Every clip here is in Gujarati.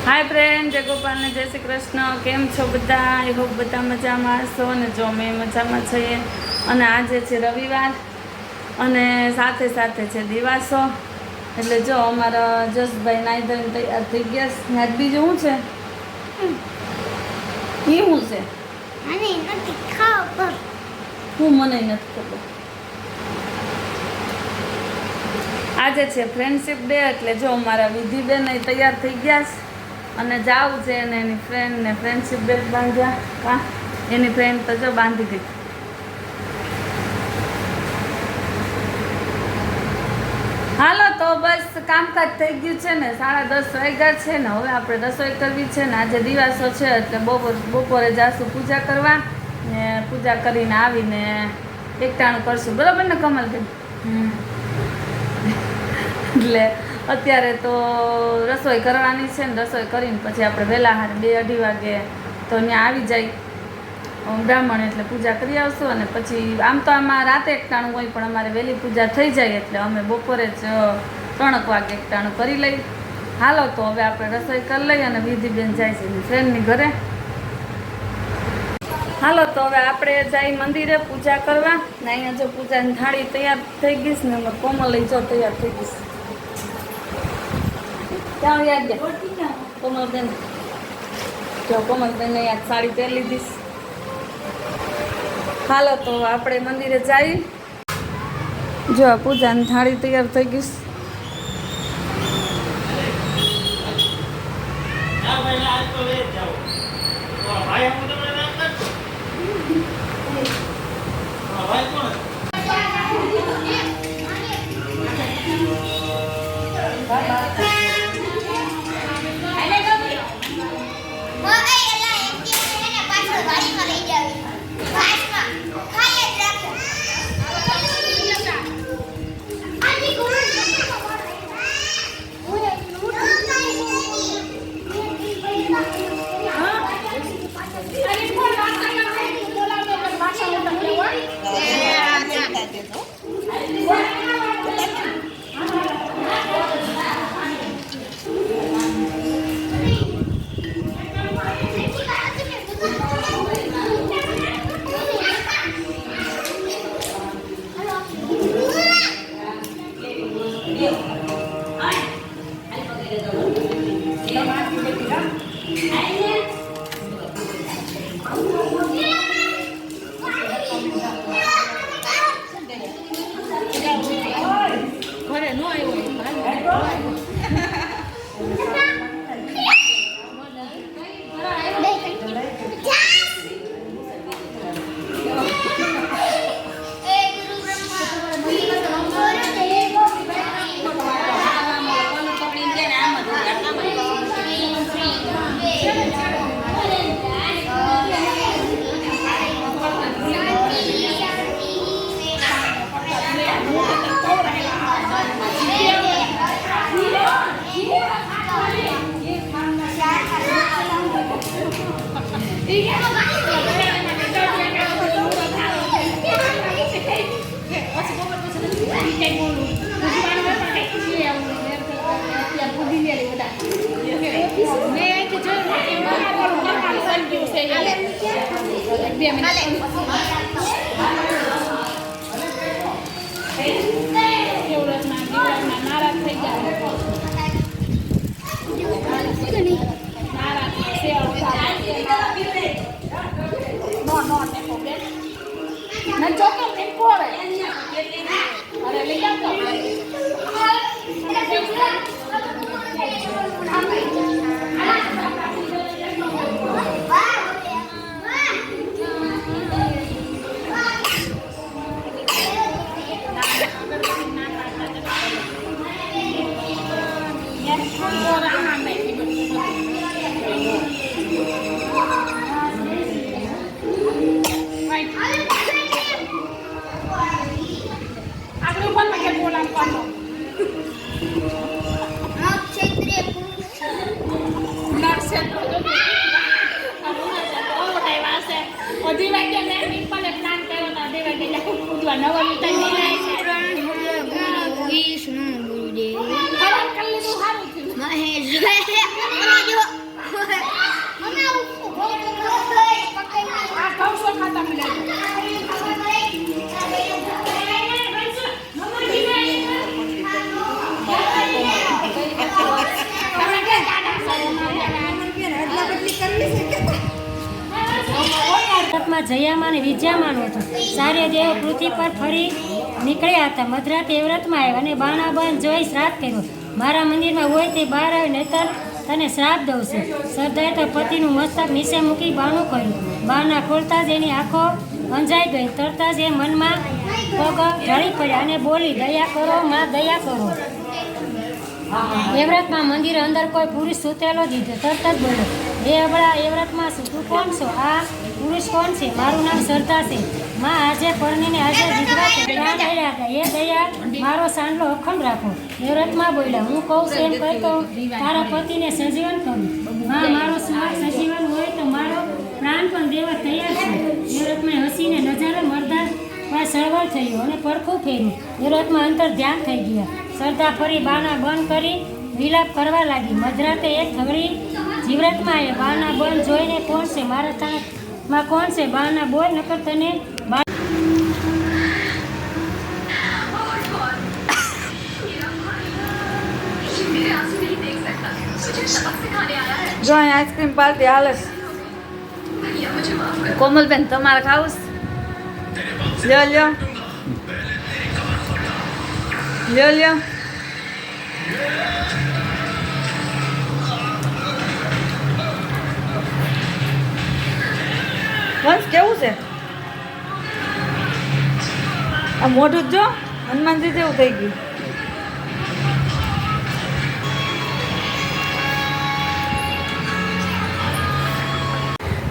हाय फ्रेंड, जय गोपाल ने जय श्री कृष्ण। केम छो बधा? आई होप बधा मजामां हशो ने जो मैं मजामां छीए। अने आजे छे रविवार अने साथे साथे छे दिवाસો એટલે જો અમારા જસભાઈ નાઈ ધોઈને તૈયાર થઈ ગયા છે। ને બીજું શું છે? ઈ શું છે? મને નથી ખબર। હું મને નથી ખબર। આજે છે ફ્રેન્ડશિપ ડે એટલે જો અમારા વિધિબેન તૈયાર થઈ ગયા છે અને જાવું છે અને એની ફ્રેન્ડ ને ફ્રેન્ડશિપ ડે બાંધ્યા। કા એની ફ્રેન્ડ તો જો બાંધી ગઈ। હાલો તો બસ કામકાજ થઈ ગયું છે ને, 10:30 વાગ્યા છે ને। હવે આપણે રસોઈ કરવી છે ને આજે દિવાસો છે એટલે બપોરે જાશું પૂજા કરવા ને પૂજા કરીને આવીને એકટાણું કરશું, બરાબર ને કમલબેન? એટલે અત્યારે તો રસોઈ કરવાની છે ને, રસોઈ કરીને પછી આપણે વહેલા 2-2:30 વાગે તો ત્યાં આવી જાય બ્રાહ્મણ એટલે પૂજા કરી આવશું। અને પછી આમ તો આમાં રાતે એકટાણું હોય પણ અમારે વહેલી પૂજા થઈ જાય એટલે અમે બપોરે જ 3 વાગે એકટાણું કરી લઈ। હાલો તો હવે આપણે રસોઈ કરી લઈએ અને વિધિબેન જાય છે એની ફ્રેન્ડની ઘરે। હાલો તો હવે આપણે જઈ મંદિરે પૂજા કરવા ને અહીંયા જો પૂજાની થાળી તૈયાર થઈ ગઈ છે ને અમે કોમલ જો તૈયાર થઈ ગઈ છે। ક્યાં યાદ ગયા કોમલબેન? જો કોમલબેન યાદ સાડી પહેરી લીધી છે। હાલો તો આપણે મંદિરે જઈએ। જો પૂજાની થાળી તૈયાર થઈ ગઈ છે। વિષ્ણુ ગુરુદેવ એવરતમાં જયામાં અને વિજયામાનું હતું. સારે દેવ પૃથ્વી પર ફરી નીકળ્યા હતા. મધરાતે એવરતમાં આવ્યા અને બાણા બંધ જોઈ શ્રાપ કર્યો. મારા મંદિરમાં હોય તે બહાર આવી નહીતર તને શ્રાપ દઉં છું. સરદારે તો પતિનું મસ્તક નીચે મૂકી બાણું કર્યું. બારણા ખોલતા જ એની આંખો અંજાઈ ગઈ. તરત જ એ મનમાં પગ ઢળી પડ્યા અને બોલી, દયા કરો માં, દયા કરો. એવરતમાં મંદિર અંદર કોઈ પુરુષ સૂતેલો દીધો. તરત જ બોલ્યો, હે અબળા, એવરતમાં છું, તું કોણ છો? આ પુરુષ કોણ છે? મારું નામ સરદા છે. માં આજે પરણીને આજે વિધવા છે. પ્રાણ રહ્યા હતા. એ દયા મારો સાંડલો અખંડ રાખો. એવરતમાં બોલ્યા, હું કહું છું એમ કહેતો તારા પતિને સજીવન કરું. માં મારો સુખ સજીવન હોય તો મારો પ્રાણ પણ દેવા તૈયાર છે. એવરતમાં હસીને નજારો મરદાર માં સળવળ થયું અને પરખું ફેર્યું. એવરતમાં અંતર ધ્યાન થઈ ગયા. સરદા ફરી બાના બંધ કરી વિલાપ કરવા લાગી. મધરાતે એક થગડી જીવ્રતમાં આવે. બાના બંધ જોઈને, કોણ છે? મારા તામાં કોણ છે? બાના બોલ નકર તને જો અહીં આઈસ્ક્રીમ પાર્ટી હાલે છે. કોમલબેન, તમારે ખાવું છે? લ્યો લ્યો લ્યો લ્યો. વંશ કેવું છે? આ મોઢું જ જો હનુમાનજી જેવું થઈ ગયું.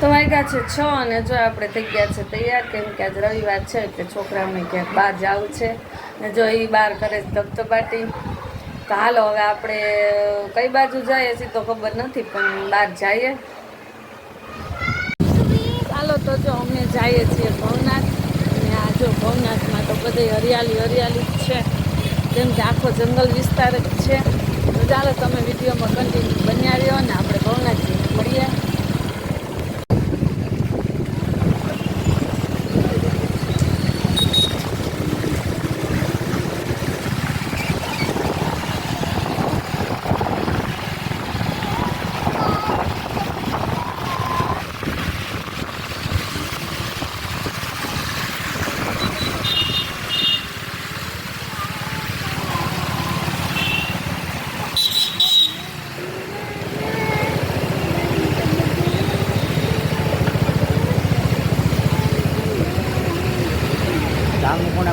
તો વાગ્યા છે 6 અને જો આપણે થઈ ગયા છે તૈયાર, કેમ કે આજ રવિવાર છે એટલે છોકરાઓને ક્યાંક બહાર જવું છે ને જો એ બહાર કરે છે ધબધબાટી. તો હાલો હવે આપણે કઈ બાજુ જઈએ છીએ તો ખબર નથી, પણ બહાર જઈએ. ચાલો તો જો અમે જઈએ છીએ ભવનાથ. અને આ જો ભવનાથમાં તો બધે હરિયાળી હરિયાળી જ છે, જેમ કે આખો જંગલ વિસ્તાર જ છે. તો ચાલો તમે વિડીયોમાં કન્ટિન્યુ બન્યા રહ્યો ને આપણે ભવનાથ જઈને મળીએ.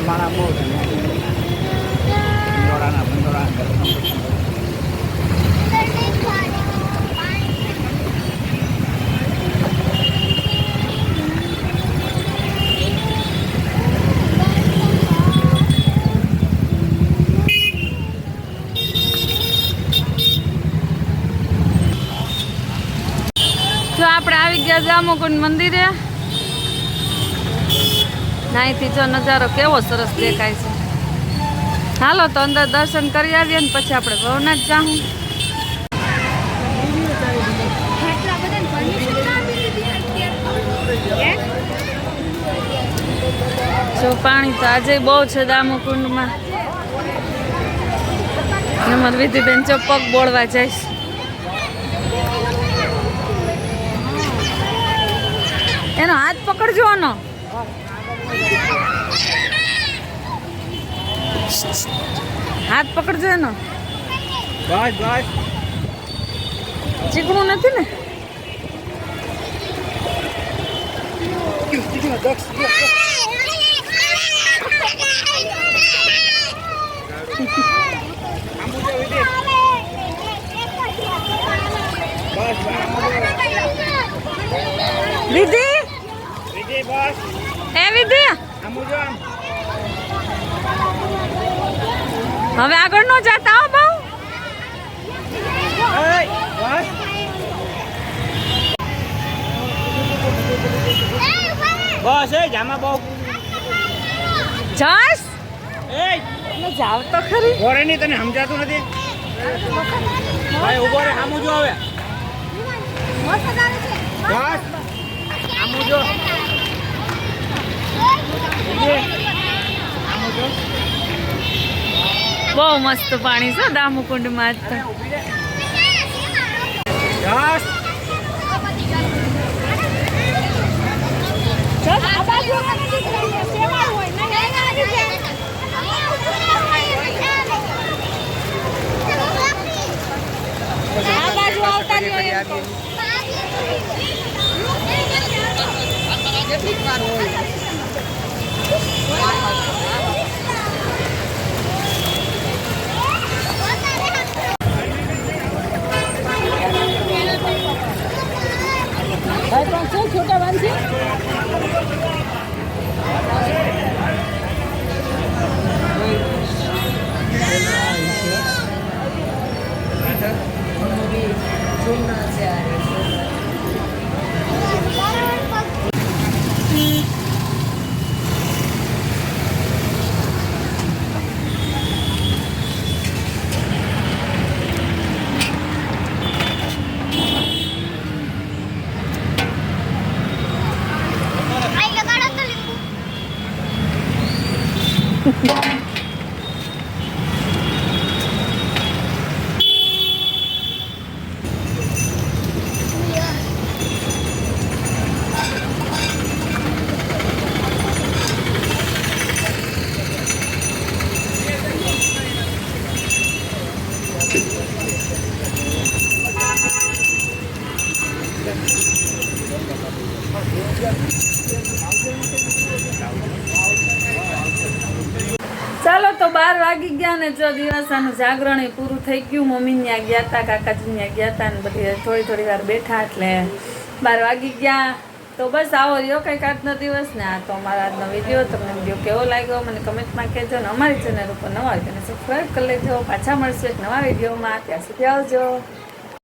માણા બહુ છે ભંડોળાના જો આપણે આવી ગયા જામુકુંડ મંદિરે. અહીંથી જો નજારો કેવો સરસ દેખાય છે. હાલો તો અંદર દર્શન કરી આવીએ ને પછી આપણે ભવનાથ જાઉં. જો પાણી તો આજે બહુ છે દામુકુંડમાં. અમારી વિધિબેન જો પગ બોળવા જઈશ. એનો હાથ પકડજો એનો. હાથ પકડજો એનો. બસ બસ ચીકણું નથી ને? વિધિ બસ એ વિધિ હવે આગળ નો જાતા હો બહુ. બસ એ જામા બહુ જસ એ જાવ તો ખરી. ઘોરે ની તને સમજાતું નથી ભાઈ. ઉભો રે, આમું જો હવે. બસ આમું જો. બહુ મસ્ત પાણી છે દામુકુંડમાં. કરી આવીએ આઈ લગાડો તો લીંબુ ચાલો તો 12 વાગી ગયા ને જો દિવસાનું જાગરણ એ પૂરું થઈ ગયું. મમ્મી ત્યાં ગયા હતા, કાકાજી ત્યાં ગયા હતા ને બધી થોડી વાર બેઠા એટલે 12 વાગી ગયા. તો બસ આવો રહ્યો કંઈક આજનો દિવસ ને આ તો અમારા આજનો વિડીયો. તમને વિડીયો કેવો લાગ્યો મને કમેન્ટમાં કહેજો ને અમારી ચેનલ ઉપર નવા હોય તેને સબસ્ક્રાઈબ કરી લેજો. પાછા મળશે એક નવા વિડીયોમાં. ત્યાં સુધી આવજો.